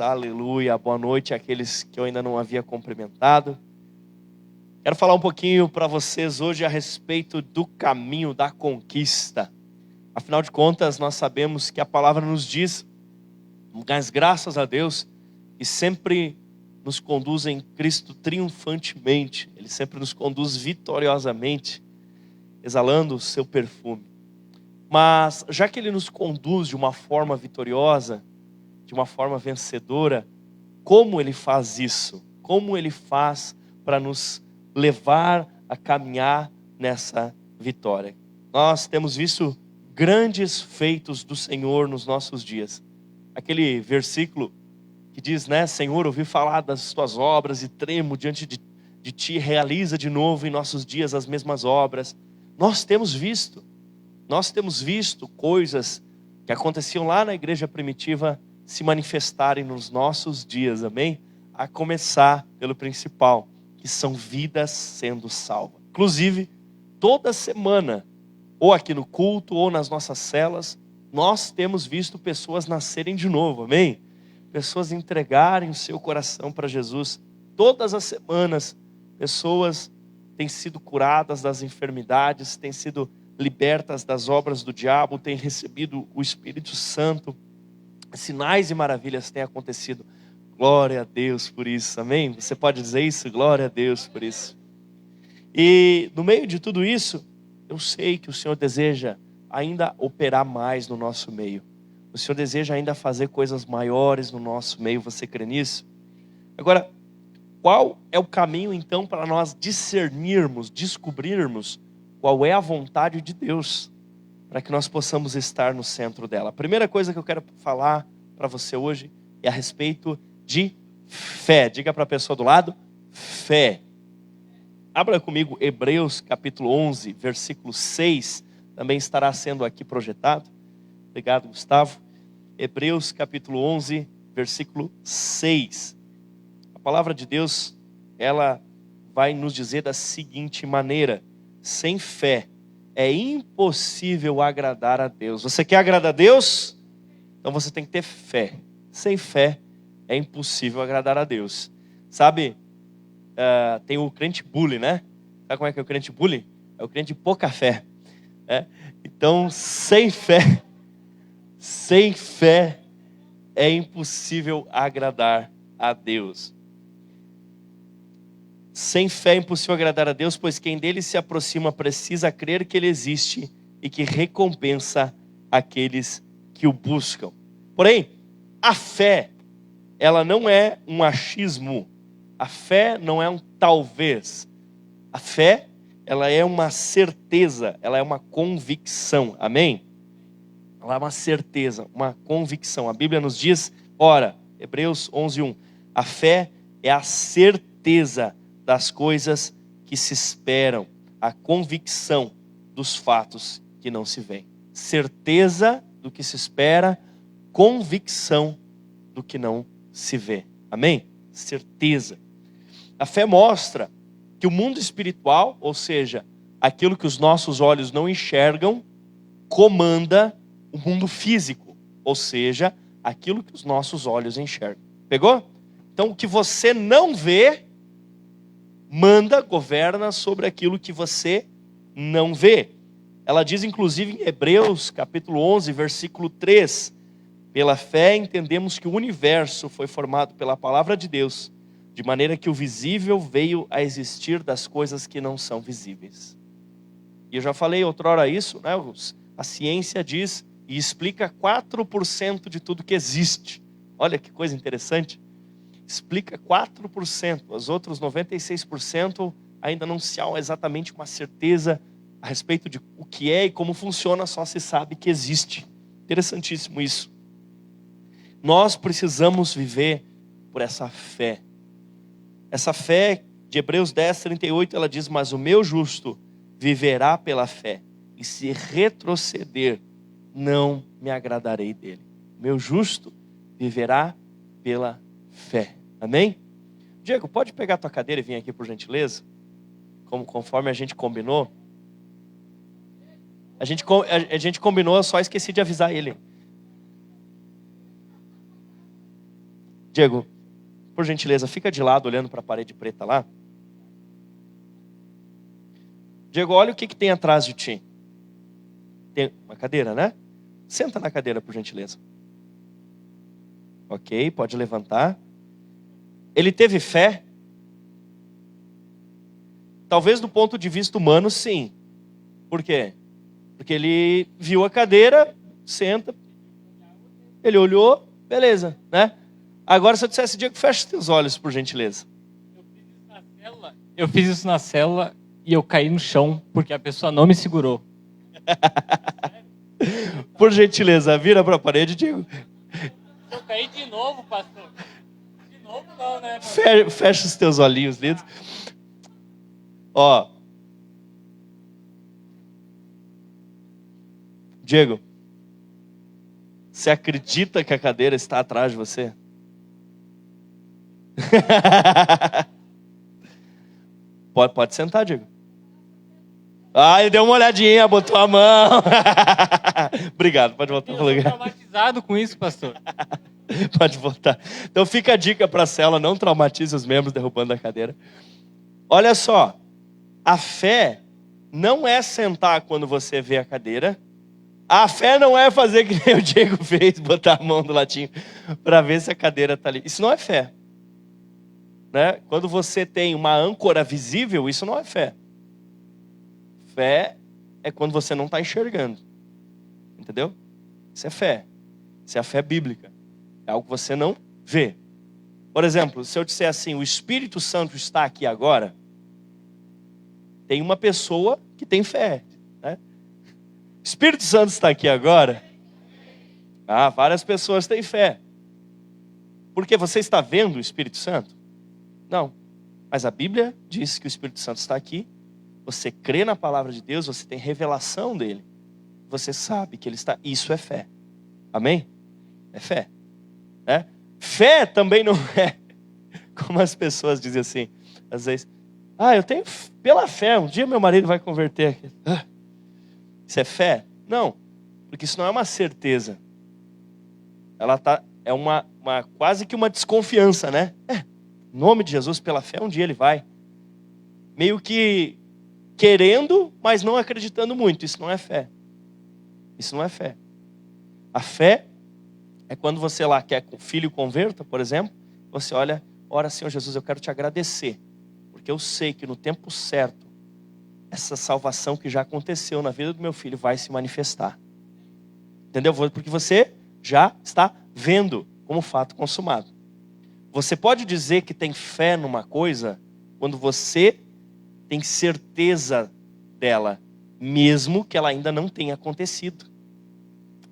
Aleluia, boa noite àqueles que eu ainda não havia cumprimentado. Quero falar um pouquinho para vocês hoje a respeito do caminho da conquista. Afinal de contas, nós sabemos que a palavra nos diz, mas graças a Deus, que sempre nos conduz em Cristo triunfantemente. Ele sempre nos conduz vitoriosamente, exalando o seu perfume. Mas já que Ele nos conduz de uma forma vitoriosa, de uma forma vencedora, como Ele faz isso? Como Ele faz para nos levar a caminhar nessa vitória? Nós temos visto grandes feitos do Senhor nos nossos dias. Aquele versículo que diz, né? Senhor, ouvi falar das tuas obras e tremo diante de ti, realiza de novo em nossos dias as mesmas obras. Nós temos visto coisas que aconteciam lá na igreja primitiva se manifestarem nos nossos dias, amém? A começar pelo principal, que são vidas sendo salvas. Inclusive, toda semana, ou aqui no culto, ou nas nossas celas, nós temos visto pessoas nascerem de novo, amém? Pessoas entregarem o seu coração para Jesus. Todas as semanas, pessoas têm sido curadas das enfermidades, têm sido libertas das obras do diabo, têm recebido o Espírito Santo. Sinais e maravilhas têm acontecido. Glória a Deus por isso, amém? Você pode dizer isso? Glória a Deus por isso. E no meio de tudo isso, eu sei que o Senhor deseja ainda operar mais no nosso meio. O Senhor deseja ainda fazer coisas maiores no nosso meio. Você crê nisso? Agora, qual é o caminho então para nós discernirmos, descobrirmos qual é a vontade de Deus, para que nós possamos estar no centro dela? A primeira coisa que eu quero falar para você hoje é a respeito de fé. Diga para a pessoa do lado, fé. Abra comigo Hebreus capítulo 11, versículo 6, também estará sendo aqui projetado. Obrigado, Gustavo. Hebreus capítulo 11, versículo 6. A palavra de Deus, ela vai nos dizer da seguinte maneira: sem fé é impossível agradar a Deus. Você quer agradar a Deus? Então você tem que ter fé. Sem fé é impossível agradar a Deus. Sabe, tem o crente bully, né? Sabe como é que é o crente bully? É o crente de pouca fé. Então, sem fé é impossível agradar a Deus. Sem fé é impossível agradar a Deus, pois quem dele se aproxima precisa crer que ele existe e que recompensa aqueles que o buscam. Porém, a fé, ela não é um achismo. A fé não é um talvez. A fé, ela é uma certeza, ela é uma convicção. Amém? Ela é uma certeza, uma convicção. A Bíblia nos diz, ora, Hebreus 11:1, a fé é a certeza das coisas que se esperam, a convicção dos fatos que não se veem. Certeza do que se espera, convicção do que não se vê. Amém? Certeza. A fé mostra que o mundo espiritual, ou seja, aquilo que os nossos olhos não enxergam, comanda o mundo físico, ou seja, aquilo que os nossos olhos enxergam. Pegou? Então, o que você não vê, manda, governa sobre aquilo que você não vê. Ela diz, inclusive, em Hebreus, capítulo 11, versículo 3, pela fé entendemos que o universo foi formado pela palavra de Deus, de maneira que o visível veio a existir das coisas que não são visíveis. E eu já falei outrora isso, né? A ciência diz e explica 4% de tudo que existe. Olha que coisa interessante. Explica 4%, os outros 96% ainda não se há exatamente uma certeza a respeito de o que é e como funciona, só se sabe que existe. Interessantíssimo isso. Nós precisamos viver por essa fé. Essa fé de Hebreus 10:38, ela diz, mas o meu justo viverá pela fé, e se retroceder, não me agradarei dele. O meu justo viverá pela fé. Amém? Diego, pode pegar a tua cadeira e vir aqui por gentileza? Conforme a gente combinou. A gente combinou, eu só esqueci de avisar ele. Diego, por gentileza, fica de lado olhando para a parede preta lá. Diego, olha o que tem atrás de ti. Tem uma cadeira, né? Senta na cadeira, por gentileza. Ok, pode levantar. Ele teve fé? Talvez do ponto de vista humano, sim. Por quê? Porque ele viu a cadeira, senta, ele olhou, beleza, né? Agora, se eu dissesse, Diego, fecha os teus olhos, por gentileza. Eu fiz isso na célula e eu caí no chão porque a pessoa não me segurou. Por gentileza, vira para a parede, Diego. Eu caí de novo, pastor. De novo não, né? Fecha os teus olhinhos, lindo. Ó. Diego, você acredita que a cadeira está atrás de você? Pode sentar, Diego. Ah, ele deu uma olhadinha, botou a mão. Obrigado, pode voltar para o Eu lugar. tô traumatizado com isso, pastor. Pode voltar. Então fica a dica para a célula, não traumatize os membros derrubando a cadeira. Olha só, a fé não é sentar quando você vê a cadeira. A fé não é fazer que nem o Diego fez, botar a mão do latinho para ver se a cadeira está ali. Isso não é fé. Né? Quando você tem uma âncora visível, isso não é fé. Fé é quando você não está enxergando. Entendeu? Isso é fé. Isso é a fé bíblica. É algo que você não vê. Por exemplo, se eu disser assim, o Espírito Santo está aqui agora, tem uma pessoa que tem fé. Né? O Espírito Santo está aqui agora. Ah, várias pessoas têm fé. Porque você está vendo o Espírito Santo? Não. Mas a Bíblia diz que o Espírito Santo está aqui. Você crê na palavra de Deus, você tem revelação dele. Você sabe que ele está. Isso é fé. Amém? É fé. Né? Fé também não é como as pessoas dizem assim, às vezes, eu tenho pela fé, um dia meu marido vai converter aqui. Isso é fé? Não, porque isso não é uma certeza. É uma quase que uma desconfiança, né? Em nome de Jesus, pela fé, um dia ele vai. Meio que querendo, mas não acreditando muito. Isso não é fé. Isso não é fé. A fé é quando você lá quer que o filho converta, por exemplo, você olha, ora, Senhor Jesus, eu quero te agradecer, porque eu sei que no tempo certo, essa salvação que já aconteceu na vida do meu filho vai se manifestar. Entendeu? Porque você já está vendo como fato consumado. Você pode dizer que tem fé numa coisa quando você tem certeza dela, mesmo que ela ainda não tenha acontecido.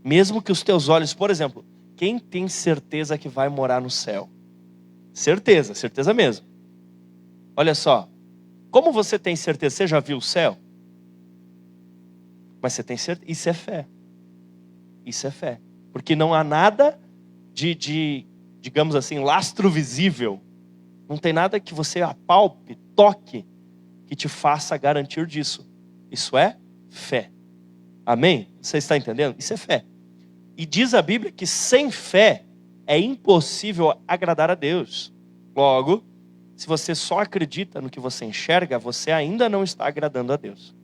Mesmo que os teus olhos, por exemplo, quem tem certeza que vai morar no céu? Certeza, certeza mesmo. Olha só, como você tem certeza? Você já viu o céu? Mas você tem certeza? Isso é fé. Isso é fé. Porque não há nada digamos assim, lastro visível. Não tem nada que você apalpe, toque, que te faça garantir disso. Isso é fé. Amém? Você está entendendo? Isso é fé. E diz a Bíblia que sem fé é impossível agradar a Deus. Logo, se você só acredita no que você enxerga, você ainda não está agradando a Deus.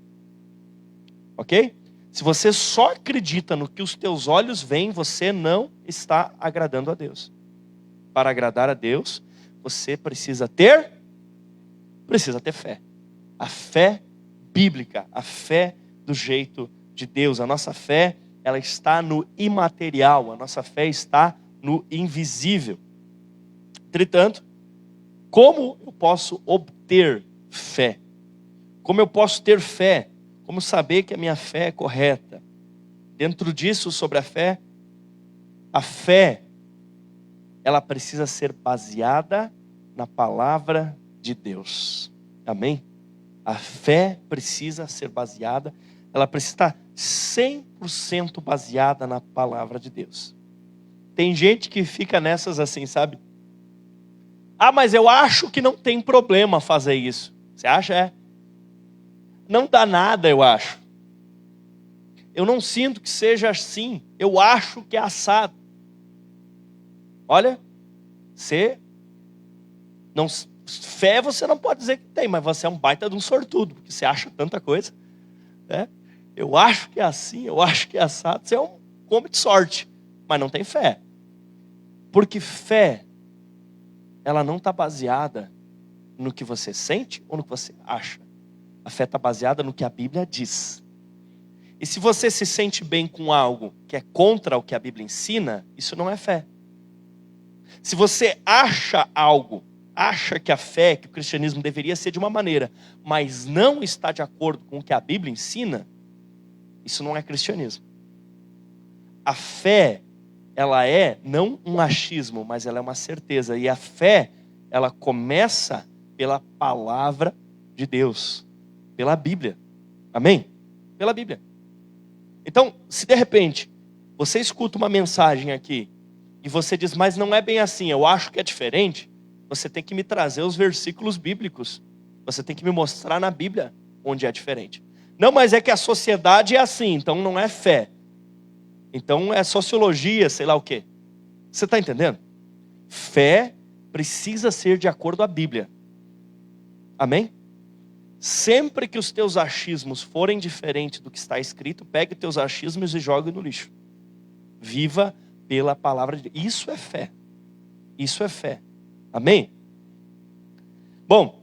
Ok? Se você só acredita no que os teus olhos veem, você não está agradando a Deus. Para agradar a Deus, você precisa ter fé. A fé bíblica, a fé do jeito de Deus. A nossa fé, ela está no imaterial, a nossa fé está no invisível. Entretanto, como eu posso obter fé? Como eu posso ter fé? Como saber que a minha fé é correta? Dentro disso, sobre a fé, ela precisa ser baseada na palavra de Deus. Amém? A fé precisa ser baseada, ela precisa estar 100% baseada na palavra de Deus. Tem gente que fica nessas assim, sabe? Mas eu acho que não tem problema fazer isso. Você acha? É. Não dá nada, eu acho. Eu não sinto que seja assim. Eu acho que é assado. Olha, Fé você não pode dizer que tem, mas você é um baita de um sortudo, porque você acha tanta coisa, né? Eu acho que é assim, eu acho que é assado. Você é um come de sorte, mas não tem fé. Porque fé, ela não está baseada no que você sente ou no que você acha. A fé está baseada no que a Bíblia diz. E se você se sente bem com algo que é contra o que a Bíblia ensina, isso não é fé. Se você acha algo, acha que a fé, que o cristianismo deveria ser de uma maneira, mas não está de acordo com o que a Bíblia ensina, isso não é cristianismo. A fé, ela é não um achismo, mas ela é uma certeza. E a fé, ela começa pela palavra de Deus, pela Bíblia. Amém? Pela Bíblia. Então, se de repente você escuta uma mensagem aqui e você diz, mas não é bem assim, eu acho que é diferente, você tem que me trazer os versículos bíblicos. Você tem que me mostrar na Bíblia onde é diferente. Não, mas é que a sociedade é assim, então não é fé. Então é sociologia, sei lá o quê. Você está entendendo? Fé precisa ser de acordo à Bíblia. Amém? Sempre que os teus achismos forem diferentes do que está escrito, pegue teus achismos e jogue no lixo. Viva pela palavra de Deus. Isso é fé. Isso é fé. Amém? Bom,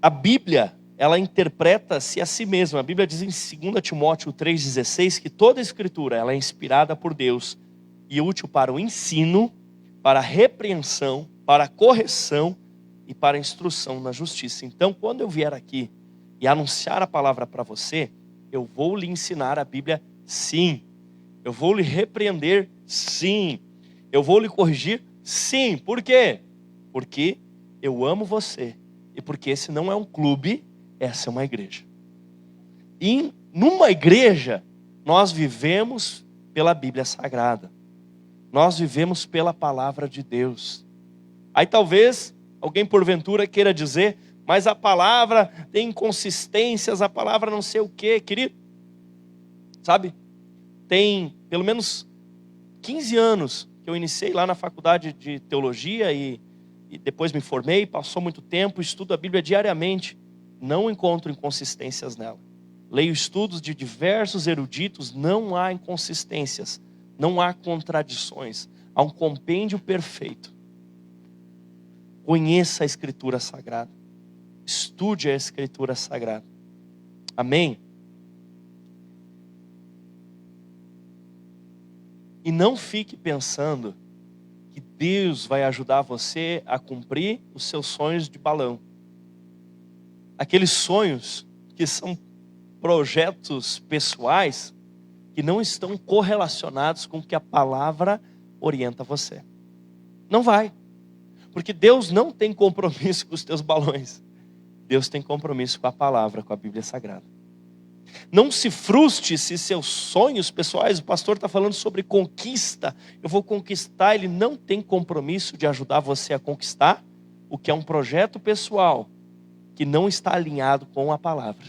a Bíblia, ela interpreta-se a si mesma. A Bíblia diz em 2 Timóteo 3,16 que toda a Escritura ela é inspirada por Deus e útil para o ensino, para a repreensão, para a correção e para a instrução na justiça. Então, quando eu vier aqui e anunciar a palavra para você, eu vou lhe ensinar a Bíblia, sim. Eu vou lhe repreender, sim. Eu vou lhe corrigir, sim. Por quê? Porque eu amo você. E porque esse não é um clube, essa é uma igreja. E numa igreja, nós vivemos pela Bíblia Sagrada. Nós vivemos pela palavra de Deus. Aí talvez alguém porventura queira dizer, mas a palavra tem inconsistências, a palavra não sei o quê, querido. Sabe? Tem pelo menos 15 anos que eu iniciei lá na faculdade de teologia e depois me formei, passou muito tempo, estudo a Bíblia diariamente. Não encontro inconsistências nela. Leio estudos de diversos eruditos, não há inconsistências, não há contradições. Há um compêndio perfeito. Conheça a Escritura Sagrada. Estude a Escritura Sagrada. Amém? E não fique pensando que Deus vai ajudar você a cumprir os seus sonhos de balão. Aqueles sonhos que são projetos pessoais que não estão correlacionados com o que a palavra orienta você. Não vai. Porque Deus não tem compromisso com os teus balões. Deus tem compromisso com a palavra, com a Bíblia Sagrada. Não se frustre se seus sonhos pessoais, o pastor está falando sobre conquista, eu vou conquistar, ele não tem compromisso de ajudar você a conquistar o que é um projeto pessoal que não está alinhado com a palavra.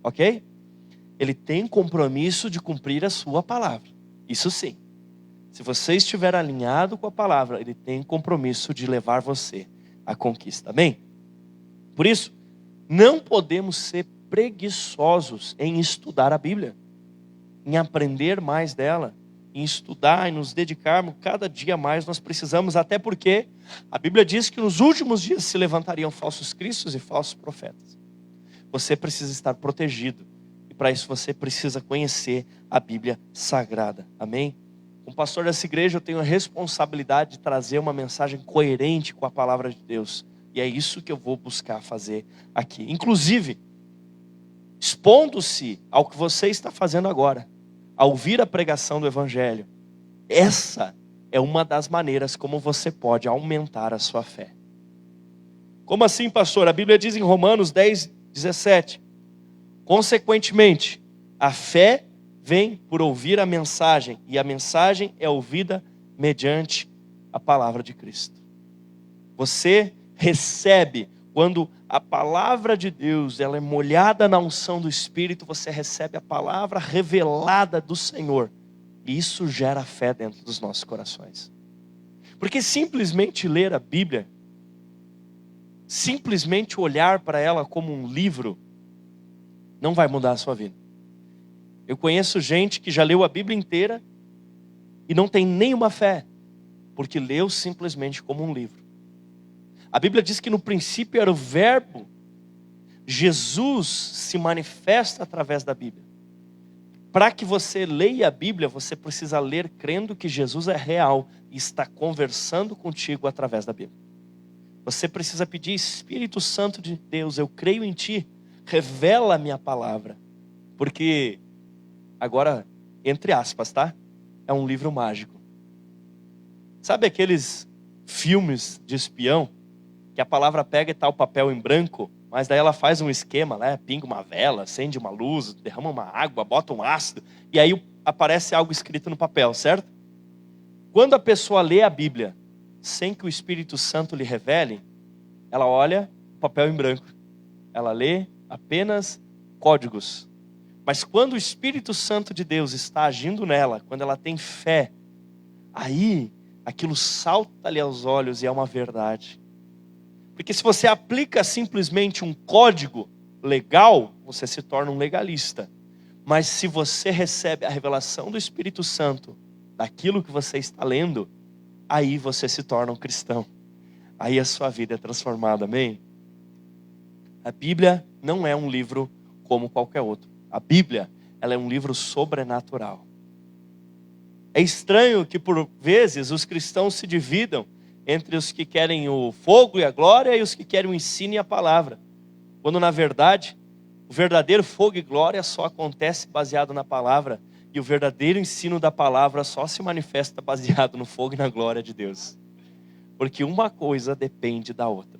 Ok? Ele tem compromisso de cumprir a sua palavra. Isso sim. Se você estiver alinhado com a palavra, ele tem compromisso de levar você à conquista. Amém? Por isso, não podemos ser preguiçosos em estudar a Bíblia, em aprender mais dela, em estudar e nos dedicarmos cada dia mais. Nós precisamos, até porque a Bíblia diz que nos últimos dias se levantariam falsos cristos e falsos profetas. Você precisa estar protegido e para isso você precisa conhecer a Bíblia Sagrada. Amém? Como pastor dessa igreja, eu tenho a responsabilidade de trazer uma mensagem coerente com a palavra de Deus. E é isso que eu vou buscar fazer aqui. Inclusive, expondo-se ao que você está fazendo agora, ao ouvir a pregação do Evangelho. Essa é uma das maneiras como você pode aumentar a sua fé. Como assim, pastor? A Bíblia diz em Romanos 10:17. Consequentemente, a fé vem por ouvir a mensagem, e a mensagem é ouvida mediante a palavra de Cristo. Você recebe, quando a palavra de Deus ela é molhada na unção do Espírito, você recebe a palavra revelada do Senhor. E isso gera fé dentro dos nossos corações. Porque simplesmente ler a Bíblia, simplesmente olhar para ela como um livro, não vai mudar a sua vida. Eu conheço gente que já leu a Bíblia inteira e não tem nenhuma fé, porque leu simplesmente como um livro. A Bíblia diz que no princípio era o Verbo. Jesus se manifesta através da Bíblia. Para que você leia a Bíblia, você precisa ler crendo que Jesus é real e está conversando contigo através da Bíblia. Você precisa pedir: Espírito Santo de Deus, eu creio em Ti, revela a minha palavra. Porque, agora, entre aspas, tá? É um livro mágico. Sabe aqueles filmes de espião, que a palavra pega e tá o papel em branco, mas daí ela faz um esquema, né? Pinga uma vela, acende uma luz, derrama uma água, bota um ácido, e aí aparece algo escrito no papel, certo? Quando a pessoa lê a Bíblia, sem que o Espírito Santo lhe revele, ela olha o papel em branco. Ela lê apenas códigos. Mas quando o Espírito Santo de Deus está agindo nela, quando ela tem fé, aí aquilo salta-lhe aos olhos e é uma verdade. Porque se você aplica simplesmente um código legal, você se torna um legalista. Mas se você recebe a revelação do Espírito Santo daquilo que você está lendo, aí você se torna um cristão. Aí a sua vida é transformada, amém? A Bíblia não é um livro como qualquer outro. A Bíblia, ela é um livro sobrenatural. É estranho que por vezes os cristãos se dividam entre os que querem o fogo e a glória e os que querem o ensino e a palavra. Quando na verdade, o verdadeiro fogo e glória só acontece baseado na palavra. E o verdadeiro ensino da palavra só se manifesta baseado no fogo e na glória de Deus. Porque uma coisa depende da outra.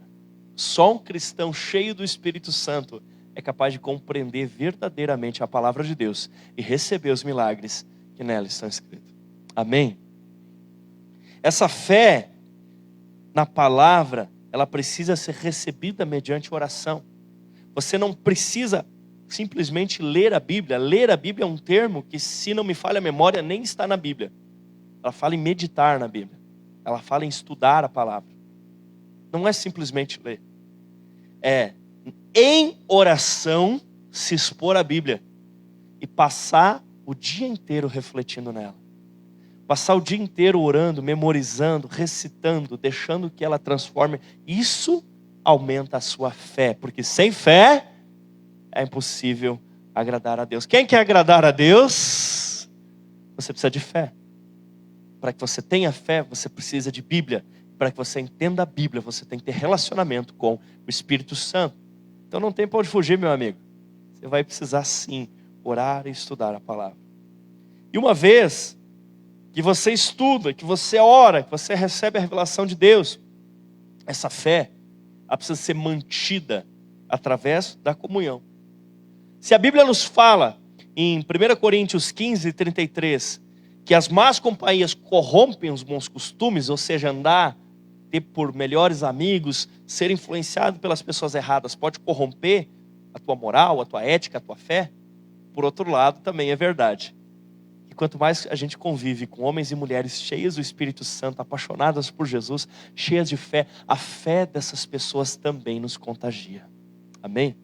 Só um cristão cheio do Espírito Santo é capaz de compreender verdadeiramente a palavra de Deus e receber os milagres que nela estão escritos. Amém? Essa fé na palavra, ela precisa ser recebida mediante oração. Você não precisa simplesmente ler a Bíblia. Ler a Bíblia é um termo que, se não me falha a memória, nem está na Bíblia. Ela fala em meditar na Bíblia. Ela fala em estudar a palavra. Não é simplesmente ler. É, em oração, se expor à Bíblia e passar o dia inteiro refletindo nela. Passar o dia inteiro orando, memorizando, recitando, deixando que ela transforme. Isso aumenta a sua fé, porque sem fé é impossível agradar a Deus. Quem quer agradar a Deus? Você precisa de fé. Para que você tenha fé, você precisa de Bíblia. Para que você entenda a Bíblia, você tem que ter relacionamento com o Espírito Santo. Então não tem para onde fugir, meu amigo. Você vai precisar sim orar e estudar a palavra. E uma vez que você estuda, que você ora, que você recebe a revelação de Deus, essa fé, ela precisa ser mantida através da comunhão. Se a Bíblia nos fala em 1 Coríntios 15, 33, que as más companhias corrompem os bons costumes, ou seja, andar, ter por melhores amigos, ser influenciado pelas pessoas erradas, pode corromper a tua moral, a tua ética, a tua fé. Por outro lado, também é verdade que quanto mais a gente convive com homens e mulheres cheias do Espírito Santo, apaixonadas por Jesus, cheias de fé, a fé dessas pessoas também nos contagia. Amém?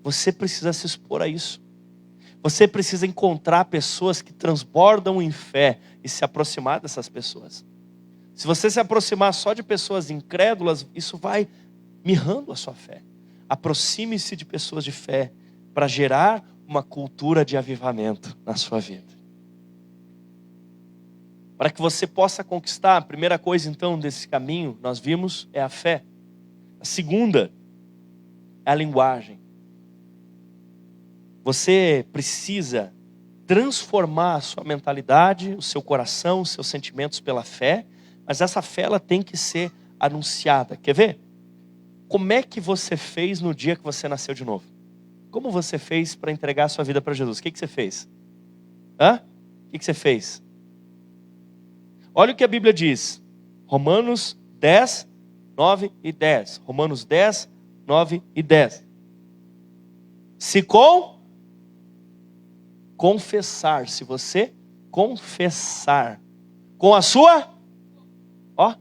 Você precisa se expor a isso. Você precisa encontrar pessoas que transbordam em fé e se aproximar dessas pessoas. Se você se aproximar só de pessoas incrédulas, isso vai mirrando a sua fé. Aproxime-se de pessoas de fé para gerar uma cultura de avivamento na sua vida. Para que você possa conquistar, a primeira coisa então desse caminho, nós vimos, é a fé. A segunda é a linguagem. Você precisa transformar a sua mentalidade, o seu coração, os seus sentimentos pela fé, mas essa fé ela tem que ser anunciada. Quer ver? Como é que você fez no dia que você nasceu de novo? Como você fez para entregar a sua vida para Jesus? O que você fez? O que você fez? Olha o que a Bíblia diz. Romanos 10, 9 e 10. Romanos 10, 9 e 10. Se confessar, se você confessar com a sua, ó,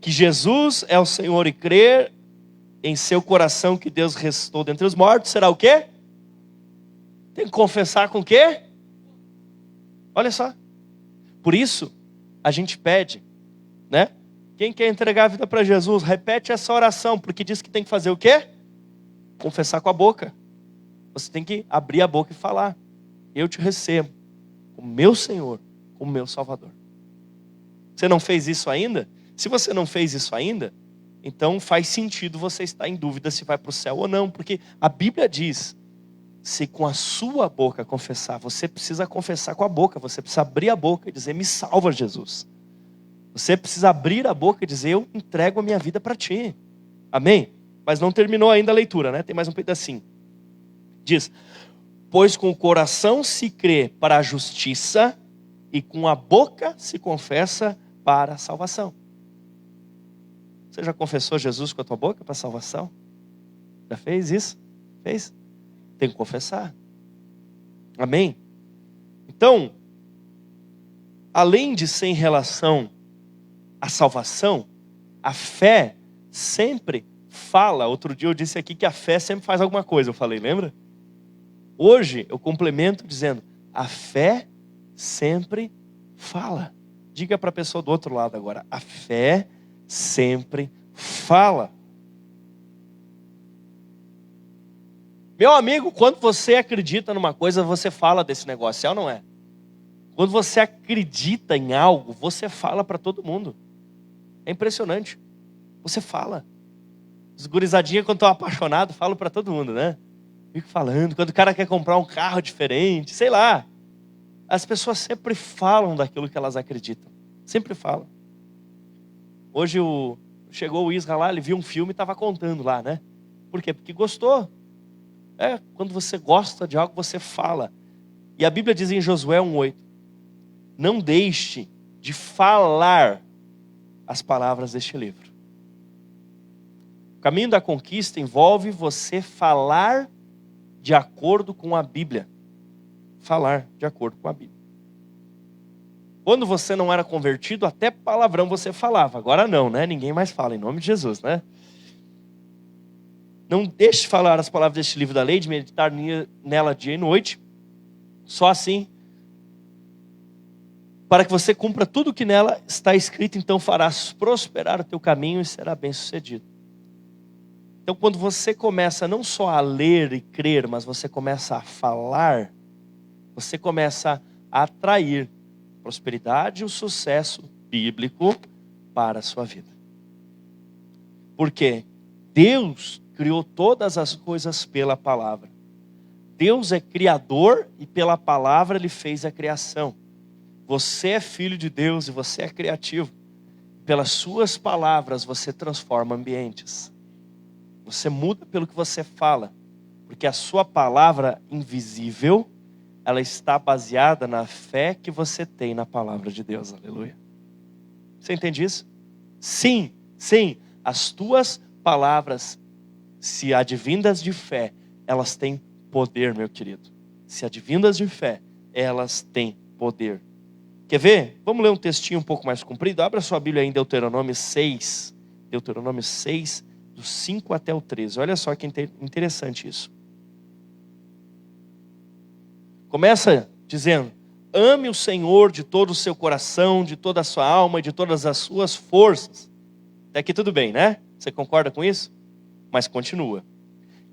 que Jesus é o Senhor e crer em seu coração que Deus ressuscitou dentre os mortos, será o quê? Tem que confessar com o quê? Olha só. Por isso, a gente pede, né? Quem quer entregar a vida para Jesus, repete essa oração, porque diz que tem que fazer o quê? Confessar com a boca. Você tem que abrir a boca e falar: eu te recebo como meu Senhor, como meu Salvador. Você não fez isso ainda? Se você não fez isso ainda, então faz sentido você estar em dúvida se vai para o céu ou não, porque a Bíblia diz, se com a sua boca confessar, você precisa confessar com a boca, você precisa abrir a boca e dizer: me salva, Jesus. Você precisa abrir a boca e dizer: eu entrego a minha vida para ti. Amém? Mas não terminou ainda a leitura, né? Tem mais um pedacinho. Diz: pois com o coração se crê para a justiça e com a boca se confessa para a salvação. Você já confessou Jesus com a tua boca para a salvação? Já fez isso? Fez? Tem que confessar. Amém? Então, além de ser em relação à salvação, a fé sempre fala. Outro dia eu disse aqui que a fé sempre faz alguma coisa, eu falei, lembra? Hoje eu complemento dizendo: a fé sempre fala. Diga para a pessoa do outro lado agora: a fé sempre fala. Meu amigo, quando você acredita numa coisa, você fala desse negócio, é ou não é? Quando você acredita em algo, você fala para todo mundo. É impressionante. Você fala. Os gurizadinhos, quando estão apaixonados, falam para todo mundo, né? Fico falando. Quando o cara quer comprar um carro diferente, sei lá. As pessoas sempre falam daquilo que elas acreditam. Sempre falam. Hoje chegou o Isra lá, ele viu um filme e estava contando lá, né? Por quê? Porque gostou. Quando você gosta de algo, você fala. E a Bíblia diz em Josué 1:8: não deixe de falar as palavras deste livro. O caminho da conquista envolve você falar de acordo com a Bíblia. Falar de acordo com a Bíblia. Quando você não era convertido, até palavrão você falava. Agora não, né? Ninguém mais fala, em nome de Jesus, né? Não deixe de falar as palavras deste livro da lei, de meditar nela dia e noite. Só assim, para que você cumpra tudo o que nela está escrito, então farás prosperar o teu caminho e será bem sucedido. Então, quando você começa não só a ler e crer, mas você começa a falar, você começa a atrair prosperidade e o sucesso bíblico para a sua vida. Porque Deus criou todas as coisas pela palavra. Deus é criador e pela palavra Ele fez a criação. Você é filho de Deus e você é criativo. Pelas suas palavras você transforma ambientes. Você muda pelo que você fala. Porque a sua palavra invisível, ela está baseada na fé que você tem na palavra de Deus. Aleluia. Você entende isso? Sim, sim. As tuas palavras, se advindas de fé, elas têm poder, meu querido. Se advindas de fé, elas têm poder. Quer ver? Vamos ler um textinho um pouco mais comprido. Abra sua Bíblia aí em Deuteronômio 6. Deuteronômio 6, do 5 até o 13. Olha só que interessante isso. Começa dizendo: ame o Senhor de todo o seu coração, de toda a sua alma e de todas as suas forças. Até aqui tudo bem, né? Você concorda com isso? Mas continua.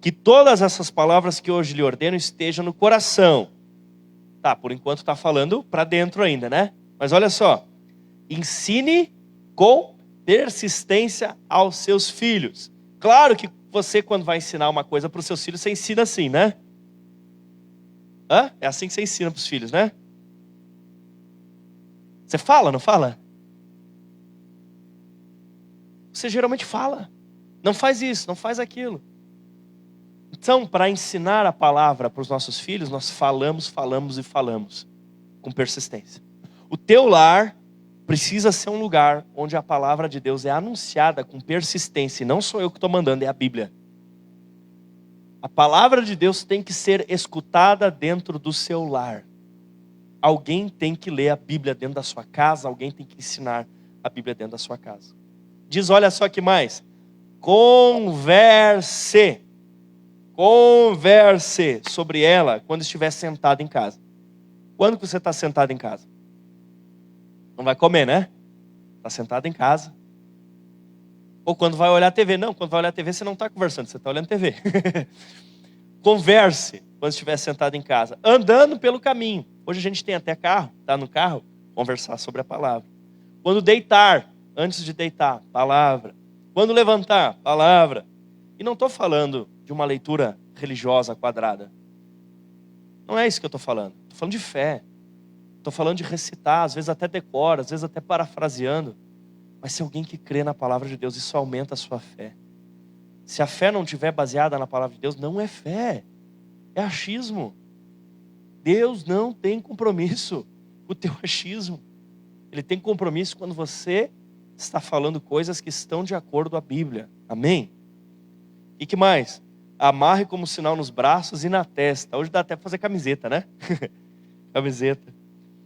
Que todas essas palavras que hoje lhe ordeno estejam no coração. Tá, por enquanto está falando para dentro ainda, né? Mas olha só. Ensine com persistência aos seus filhos. Claro que você, quando vai ensinar uma coisa para os seus filhos, você ensina assim, né? É assim que você ensina para os filhos, né? Você fala, não fala? Você geralmente fala. Não faz isso, não faz aquilo. Então, para ensinar a palavra para os nossos filhos, nós falamos, falamos e falamos. Com persistência. O teu lar precisa ser um lugar onde a palavra de Deus é anunciada com persistência. E não sou eu que estou mandando, é a Bíblia. A palavra de Deus tem que ser escutada dentro do seu lar. alguém tem que ler a Bíblia dentro da sua casa, alguém tem que ensinar a Bíblia dentro da sua casa. Diz, olha só que mais. Converse sobre ela quando estiver sentado em casa. Quando que você está sentado em casa? Não vai comer, né? Está sentado em casa. Ou quando vai olhar a TV. Não, quando vai olhar a TV você não está conversando, você está olhando a TV. Converse quando estiver sentado em casa. Andando pelo caminho. Hoje a gente tem até carro, está no carro, conversar sobre a palavra. Quando deitar, antes de deitar, palavra. Quando levantar, palavra. E não estou falando de uma leitura religiosa quadrada. Não é isso que eu estou falando. Estou falando de fé. Estou falando de recitar, às vezes até decora, às vezes até parafraseando. Mas se alguém que crê na palavra de Deus, isso aumenta a sua fé. Se a fé não estiver baseada na palavra de Deus, não é fé. É achismo. Deus não tem compromisso com o teu achismo. Ele tem compromisso quando você está falando coisas que estão de acordo com a Bíblia. Amém? E que mais? Amarre como sinal nos braços e na testa. Hoje dá até para fazer camiseta, né? Camiseta.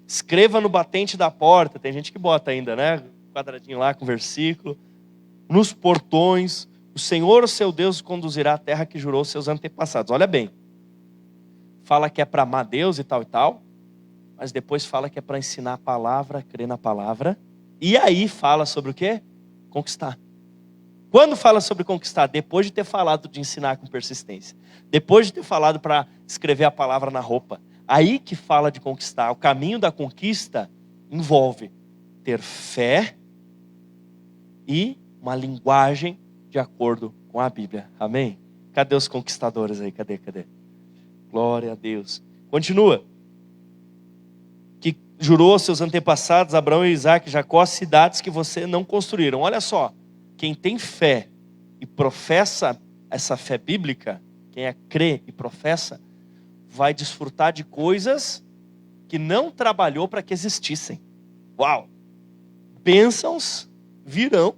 Escreva no batente da porta. Tem gente que bota ainda, né? Quadradinho lá com versículo. Nos portões. O Senhor, o seu Deus, conduzirá à terra que jurou seus antepassados. Olha bem. Fala que é para amar Deus e tal. Mas depois fala que é para ensinar a palavra, crer na palavra. E aí fala sobre o quê? Conquistar. Quando fala sobre conquistar? Depois de ter falado de ensinar com persistência. Depois de ter falado para escrever a palavra na roupa. Aí que fala de conquistar. O caminho da conquista envolve ter fé e uma linguagem de acordo com a Bíblia. Amém? Cadê os conquistadores aí? Cadê? Glória a Deus. Continua. Que jurou aos seus antepassados, Abraão e Isaac, Jacó, cidades que você não construíram. Olha só. Quem tem fé e professa essa fé bíblica, quem crê e professa, vai desfrutar de coisas que não trabalhou para que existissem. Uau! Bênçãos virão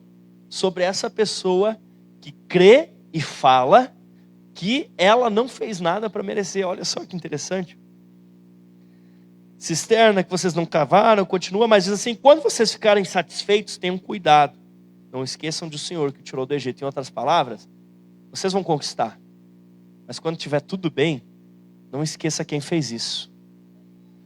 sobre essa pessoa que crê e fala que ela não fez nada para merecer. Olha só que interessante. Cisterna que vocês não cavaram, continua, mas diz assim, quando vocês ficarem satisfeitos, tenham cuidado. Não esqueçam do Senhor que tirou do Egito. Em outras palavras, vocês vão conquistar. Mas quando tiver tudo bem, não esqueça quem fez isso.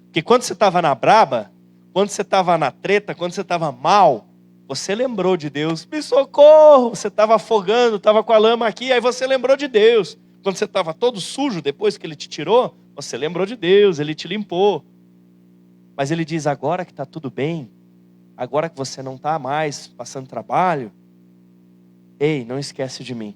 Porque quando você estava na braba, quando você estava na treta, quando você estava mal, você lembrou de Deus. Me socorro! Você estava afogando, estava com a lama aqui, aí você lembrou de Deus. Quando você estava todo sujo, depois que Ele te tirou, você lembrou de Deus, Ele te limpou. Mas Ele diz, agora que está tudo bem, agora que você não está mais passando trabalho, ei, não esquece de mim.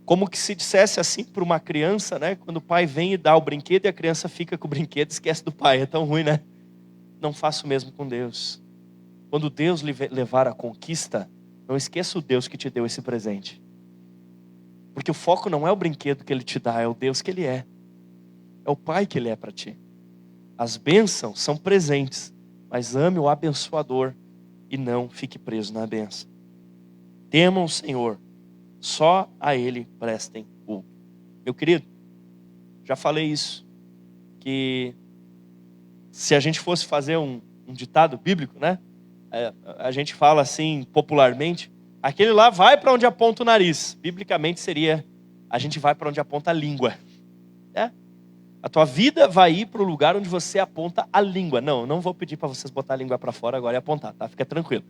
Como que se dissesse assim para uma criança, né? Quando o pai vem e dá o brinquedo e a criança fica com o brinquedo e esquece do pai. É tão ruim, né? Não faça o mesmo com Deus. Quando Deus levar a conquista, não esqueça o Deus que te deu esse presente. Porque o foco não é o brinquedo que Ele te dá, é o Deus que Ele é. É o Pai que Ele é para ti. As bênçãos são presentes, mas ame o abençoador e não fique preso na bênção. Temam o Senhor, só a Ele prestem culto. Meu querido, já falei isso, que se a gente fosse fazer um ditado bíblico, né? A gente fala assim popularmente, aquele lá vai para onde aponta o nariz. Biblicamente seria, a gente vai para onde aponta a língua. É? A tua vida vai ir para o lugar onde você aponta a língua. Não vou pedir para vocês botar a língua para fora agora e apontar, tá? Fica tranquilo.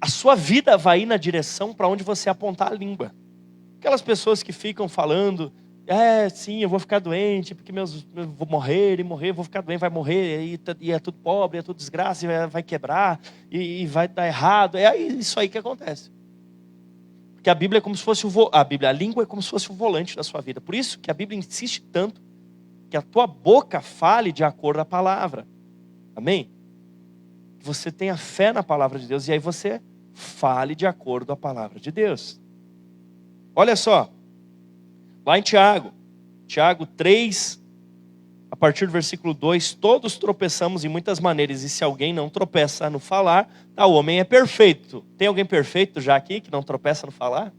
A sua vida vai ir na direção para onde você apontar a língua. Aquelas pessoas que ficam falando, sim, eu vou ficar doente, porque eu vou morrer, vou ficar doente, vai morrer, e é tudo pobre, é tudo desgraça, e vai quebrar, e vai dar errado. É isso aí que acontece. Porque a Bíblia é como se fosse a língua é como se fosse o volante da sua vida. Por isso que a Bíblia insiste tanto que a tua boca fale de acordo com a palavra. Amém? Você tenha fé na palavra de Deus e aí você fale de acordo com a palavra de Deus. Olha só. Lá em Tiago 3, a partir do versículo 2, todos tropeçamos em muitas maneiras, e se alguém não tropeça no falar, o homem é perfeito. Tem alguém perfeito já aqui, que não tropeça no falar?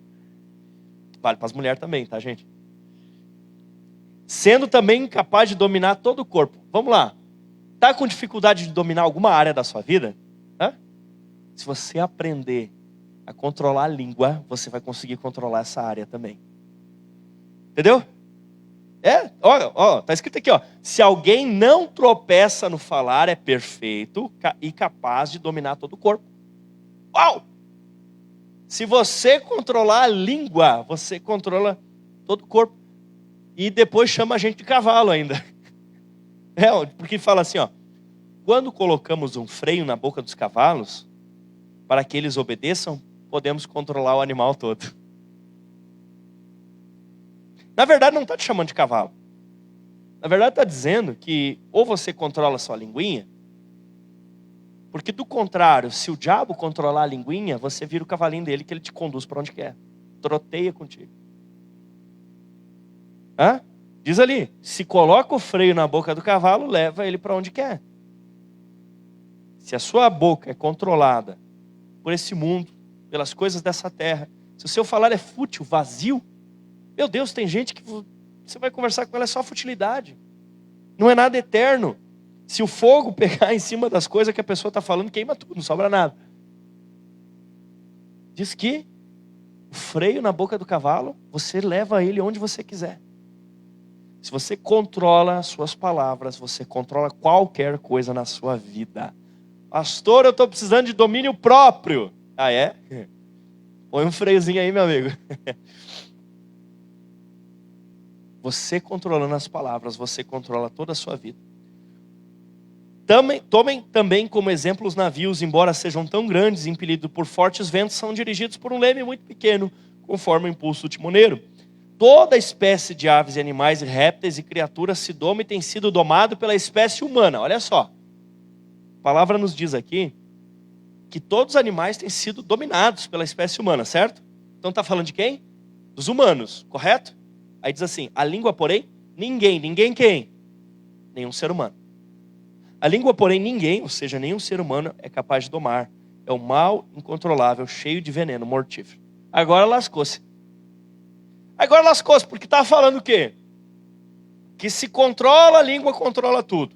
Vale para as mulheres também, tá, gente? sendo também capaz de dominar todo o corpo. Vamos lá. Está com dificuldade de dominar alguma área da sua vida? Hã? Se você aprender a controlar a língua, você vai conseguir controlar essa área também. Entendeu? Tá escrito aqui, ó. Se alguém não tropeça no falar, é perfeito e capaz de dominar todo o corpo. Uau! Se você controlar a língua, você controla todo o corpo. E depois chama a gente de cavalo ainda. Porque fala assim, ó. Quando colocamos um freio na boca dos cavalos, para que eles obedeçam, podemos controlar o animal todo. Na verdade, não está te chamando de cavalo. Na verdade, está dizendo que ou você controla a sua linguinha, porque do contrário, se o diabo controlar a linguinha, você vira o cavalinho dele que ele te conduz para onde quer. Troteia contigo. Diz ali, se coloca o freio na boca do cavalo, leva ele para onde quer. Se a sua boca é controlada por esse mundo, pelas coisas dessa terra, se o seu falar é fútil, vazio, meu Deus, tem gente que você vai conversar com ela, é só futilidade. Não é nada eterno. Se o fogo pegar em cima das coisas que a pessoa está falando, queima tudo, não sobra nada. Diz que o freio na boca do cavalo, você leva ele onde você quiser. Se você controla as suas palavras, você controla qualquer coisa na sua vida. Pastor, eu estou precisando de domínio próprio. Ah, é? Põe um freiozinho aí, meu amigo. Você controlando as palavras, você controla toda a sua vida. Tomem também como exemplo os navios, embora sejam tão grandes, impelidos por fortes ventos, são dirigidos por um leme muito pequeno, conforme o impulso do timoneiro. Toda espécie de aves e animais, répteis e criaturas se doma e tem sido domado pela espécie humana. Olha só. A palavra nos diz aqui que todos os animais têm sido dominados pela espécie humana, certo? Então está falando de quem? Dos humanos, correto? Aí diz assim, a língua, porém, ninguém quem? Nenhum ser humano. A língua, porém, ninguém, ou seja, nenhum ser humano é capaz de domar. É um mal incontrolável, cheio de veneno mortífero. Agora lascou-se. Porque está falando o quê? Que se controla a língua, controla tudo.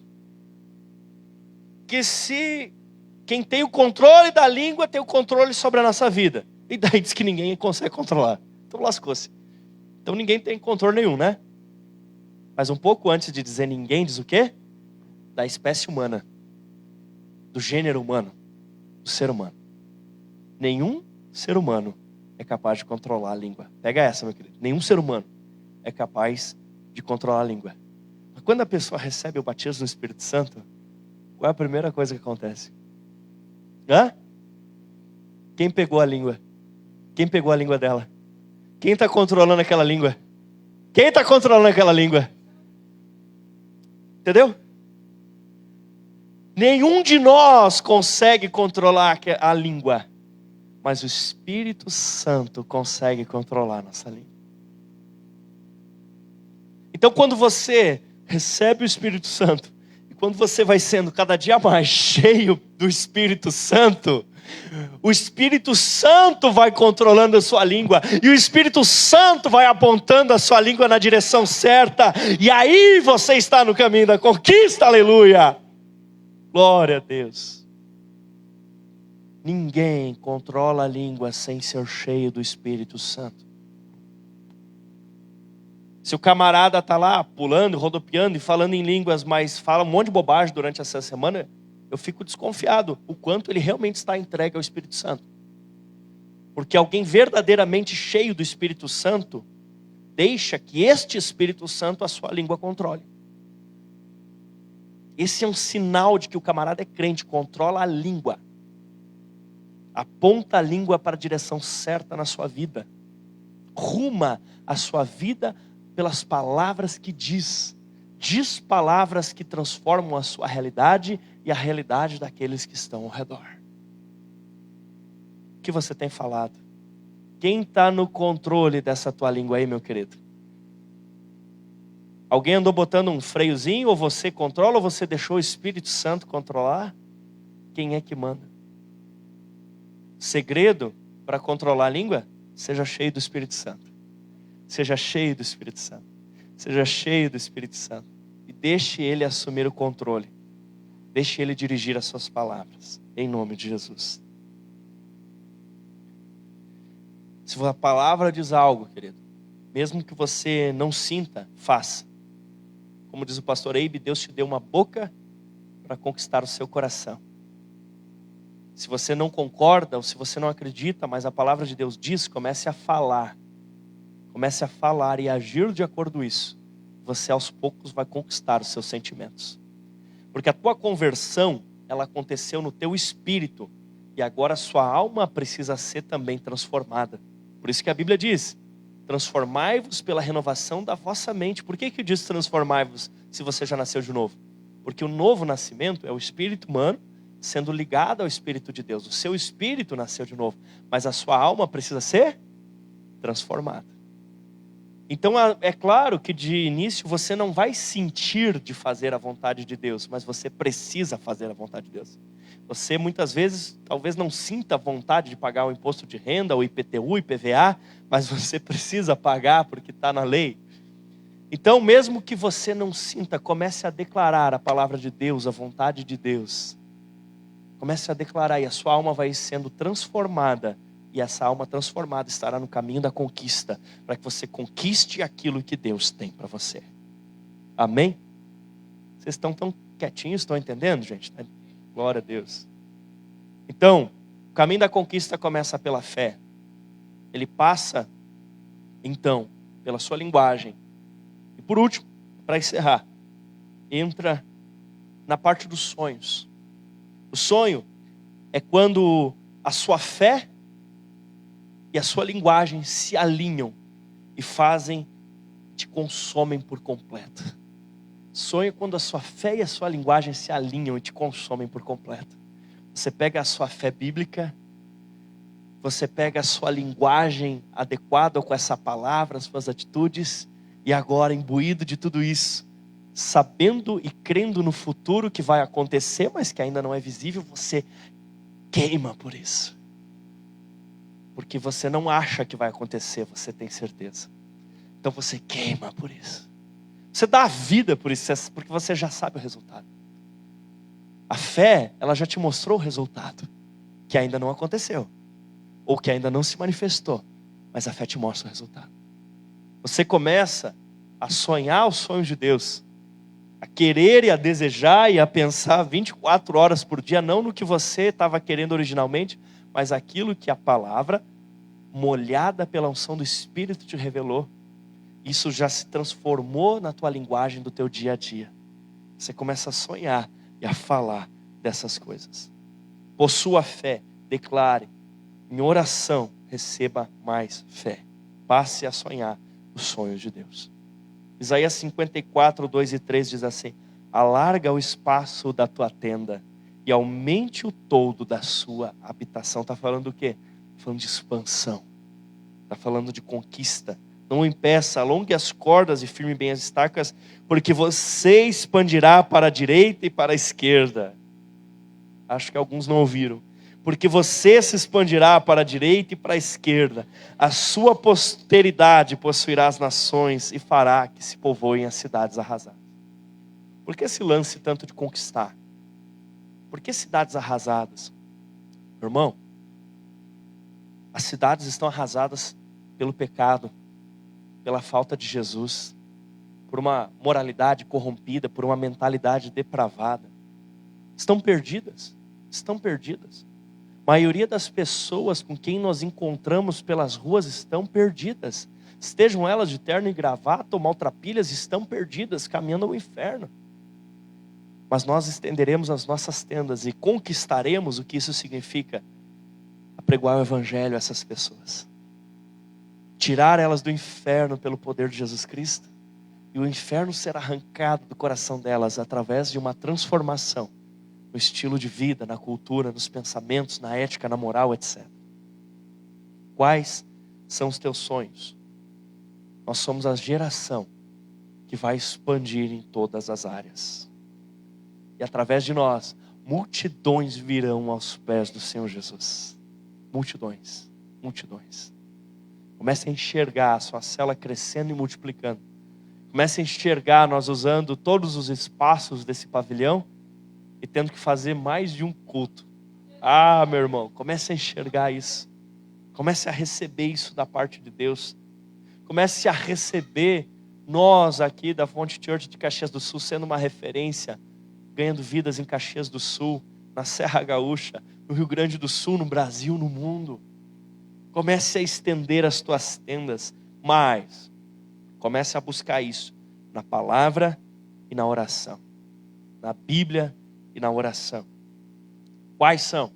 Que se quem tem o controle da língua tem o controle sobre a nossa vida. E daí diz que ninguém consegue controlar. Então lascou-se. Então ninguém tem controle nenhum, né? Mas um pouco antes de dizer ninguém, diz o quê? Da espécie humana. Do gênero humano. Do ser humano. Nenhum ser humano é capaz de controlar a língua. Pega essa, meu querido. Nenhum ser humano é capaz de controlar a língua. Mas quando a pessoa recebe o batismo no Espírito Santo, qual é a primeira coisa que acontece? Quem pegou a língua? Quem pegou a língua dela? Quem está controlando aquela língua? Quem está controlando aquela língua? Entendeu? Nenhum de nós consegue controlar a língua. Mas o Espírito Santo consegue controlar a nossa língua. Então quando você recebe o Espírito Santo, e quando você vai sendo cada dia mais cheio do Espírito Santo, o Espírito Santo vai controlando a sua língua, e o Espírito Santo vai apontando a sua língua na direção certa, e aí você está no caminho da conquista, aleluia! Glória a Deus. Ninguém controla a língua sem ser cheio do Espírito Santo. Se o camarada está lá pulando, rodopiando e falando em línguas, mas fala um monte de bobagem durante essa semana, eu fico desconfiado o quanto ele realmente está entregue ao Espírito Santo. Porque alguém verdadeiramente cheio do Espírito Santo deixa que este Espírito Santo a sua língua controle. Esse é um sinal de que o camarada é crente, controla a língua. Aponta a língua para a direção certa na sua vida. Ruma a sua vida pelas palavras que diz. Diz palavras que transformam a sua realidade e a realidade daqueles que estão ao redor. O que você tem falado? Quem está no controle dessa tua língua aí, meu querido? Alguém andou botando um freiozinho, ou você controla, ou você deixou o Espírito Santo controlar? Quem é que manda? Segredo para controlar a língua? Seja cheio do Espírito Santo. Seja cheio do Espírito Santo. Seja cheio do Espírito Santo. E deixe Ele assumir o controle. Deixe Ele dirigir as suas palavras. Em nome de Jesus. Se a palavra diz algo, querido, mesmo que você não sinta, faça. Como diz o pastor Eibe, Deus te deu uma boca para conquistar o seu coração. Se você não concorda ou se você não acredita, mas a palavra de Deus diz, comece a falar. Comece a falar e agir de acordo com isso. Você aos poucos vai conquistar os seus sentimentos. Porque a tua conversão, ela aconteceu no teu espírito. E agora a sua alma precisa ser também transformada. Por isso que a Bíblia diz, transformai-vos pela renovação da vossa mente. Por que diz transformai-vos se você já nasceu de novo? Porque o novo nascimento é o espírito humano sendo ligado ao Espírito de Deus. O seu espírito nasceu de novo, mas a sua alma precisa ser transformada. Então é claro que de início você não vai sentir de fazer a vontade de Deus, mas você precisa fazer a vontade de Deus. Você muitas vezes talvez não sinta vontade de pagar o imposto de renda, o IPTU, IPVA, mas você precisa pagar porque está na lei. Então mesmo que você não sinta, comece a declarar a palavra de Deus, a vontade de Deus. Comece a declarar e a sua alma vai sendo transformada. E essa alma transformada estará no caminho da conquista, para que você conquiste aquilo que Deus tem para você. Amém? Vocês estão tão quietinhos, estão entendendo, gente? Glória a Deus. Então, o caminho da conquista começa pela fé. Ele passa, então, pela sua linguagem. E por último, para encerrar, entra na parte dos sonhos. O sonho é quando a sua fé e a sua linguagem se alinham e te consomem por completo. Sonho é quando a sua fé e a sua linguagem se alinham e te consomem por completo. Você pega a sua fé bíblica, você pega a sua linguagem adequada com essa palavra, as suas atitudes, e agora imbuído de tudo isso, sabendo e crendo no futuro que vai acontecer, mas que ainda não é visível, você queima por isso. Porque você não acha que vai acontecer, você tem certeza. Então você queima por isso. Você dá a vida por isso, porque você já sabe o resultado. A fé, ela já te mostrou o resultado, que ainda não aconteceu, ou que ainda não se manifestou, mas a fé te mostra o resultado. Você começa a sonhar os sonhos de Deus, a querer e a desejar e a pensar 24 horas por dia, não no que você estava querendo originalmente, mas aquilo que a palavra, molhada pela unção do Espírito, te revelou. Isso já se transformou na tua linguagem do teu dia a dia. Você começa a sonhar e a falar dessas coisas. Possua fé, declare, em oração, receba mais fé. Passe a sonhar os sonhos de Deus. Isaías 54, 2 e 3 diz assim: alarga o espaço da tua tenda e aumente o toldo da sua habitação. Está falando do quê? Está falando de expansão. Está falando de conquista. Não impeça, alongue as cordas e firme bem as estacas, porque você expandirá para a direita e para a esquerda. Acho que alguns não ouviram. Porque você se expandirá para a direita e para a esquerda. A sua posteridade possuirá as nações e fará que se povoem as cidades arrasadas. Por que esse lance tanto de conquistar? Por que cidades arrasadas? Irmão, as cidades estão arrasadas pelo pecado, pela falta de Jesus, por uma moralidade corrompida, por uma mentalidade depravada. Estão perdidas, estão perdidas. A maioria das pessoas com quem nós encontramos pelas ruas estão perdidas. Estejam elas de terno e gravata ou maltrapilhas, estão perdidas, caminhando ao inferno. Mas nós estenderemos as nossas tendas e conquistaremos o que isso significa: apregoar o evangelho a essas pessoas. Tirar elas do inferno pelo poder de Jesus Cristo. E o inferno será arrancado do coração delas através de uma transformação no estilo de vida, na cultura, nos pensamentos, na ética, na moral, etc. Quais são os teus sonhos? Nós somos a geração que vai expandir em todas as áreas. E através de nós, multidões virão aos pés do Senhor Jesus. Multidões, multidões. Comece a enxergar a sua célula crescendo e multiplicando. Comece a enxergar nós usando todos os espaços desse pavilhão e tendo que fazer mais de um culto. Ah, meu irmão, comece a enxergar isso. Comece a receber isso da parte de Deus. Comece a receber nós aqui da Fonte Church de Caxias do Sul sendo uma referência, ganhando vidas em Caxias do Sul, na Serra Gaúcha, no Rio Grande do Sul, no Brasil, no mundo. Comece a estender as tuas tendas, mas comece a buscar isso na palavra e na oração, na Bíblia e na oração. Quais são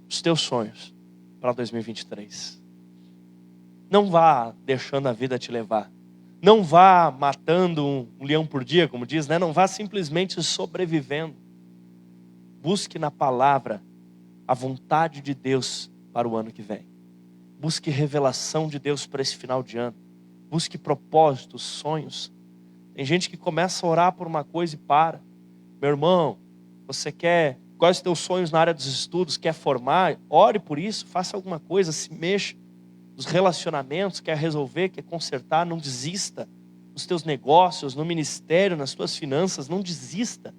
os teus sonhos para 2023? Não vá deixando a vida te levar. Não vá matando um leão por dia, como diz, né? Não vá simplesmente sobrevivendo. Busque na palavra a vontade de Deus para o ano que vem. Busque revelação de Deus para esse final de ano. Busque propósitos, sonhos. Tem gente que começa a orar por uma coisa e para. Meu irmão, você quer... Quais os teus sonhos na área dos estudos? Quer formar? Ore por isso, faça alguma coisa, se mexa. Os relacionamentos, quer resolver, quer consertar, não desista. Nos teus negócios, no ministério, nas tuas finanças, não desista.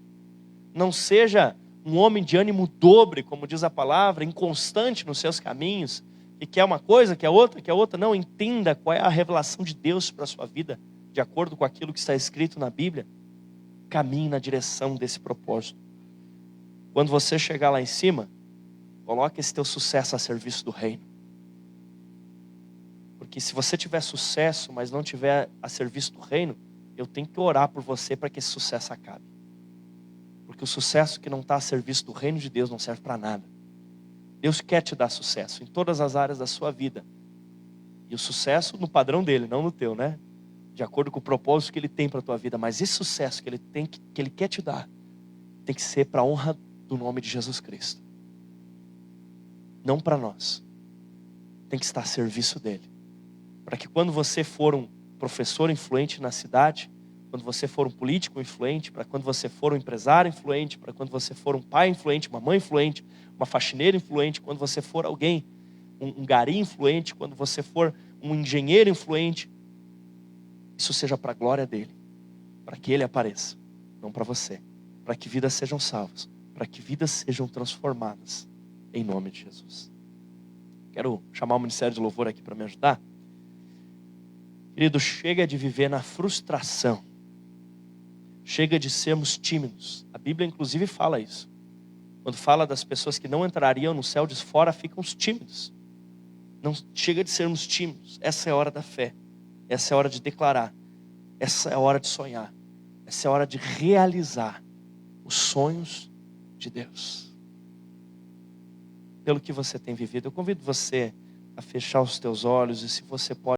Não seja um homem de ânimo dobre, como diz a palavra, inconstante nos seus caminhos, e quer uma coisa, quer outra. Não, entenda qual é a revelação de Deus para a sua vida, de acordo com aquilo que está escrito na Bíblia. Caminhe na direção desse propósito. Quando você chegar lá em cima, coloque esse teu sucesso a serviço do reino. Porque se você tiver sucesso, mas não tiver a serviço do reino, eu tenho que orar por você para que esse sucesso acabe. Porque o sucesso que não está a serviço do reino de Deus não serve para nada. Deus quer te dar sucesso em todas as áreas da sua vida. E o sucesso no padrão dele, não no teu, né? De acordo com o propósito que ele tem para a tua vida. Mas esse sucesso que ele quer te dar, tem que ser para a honra do nome de Jesus Cristo. Não para nós. Tem que estar a serviço dele. Para que quando você for um professor influente na cidade, quando você for um político influente, para quando você for um empresário influente, para quando você for um pai influente, uma mãe influente, uma faxineira influente, quando você for alguém, um gari influente, quando você for um engenheiro influente, isso seja para a glória dele, para que ele apareça, não para você, para que vidas sejam salvas, para que vidas sejam transformadas, em nome de Jesus. Quero chamar o Ministério de Louvor aqui para me ajudar. Querido, chega de viver na frustração. Chega de sermos tímidos. A Bíblia inclusive fala isso. Quando fala das pessoas que não entrariam no céu de fora, ficam os tímidos. Não chega de sermos tímidos. Essa é a hora da fé. Essa é a hora de declarar. Essa é a hora de sonhar. Essa é a hora de realizar os sonhos de Deus. Pelo que você tem vivido, eu convido você a fechar os teus olhos e se você pode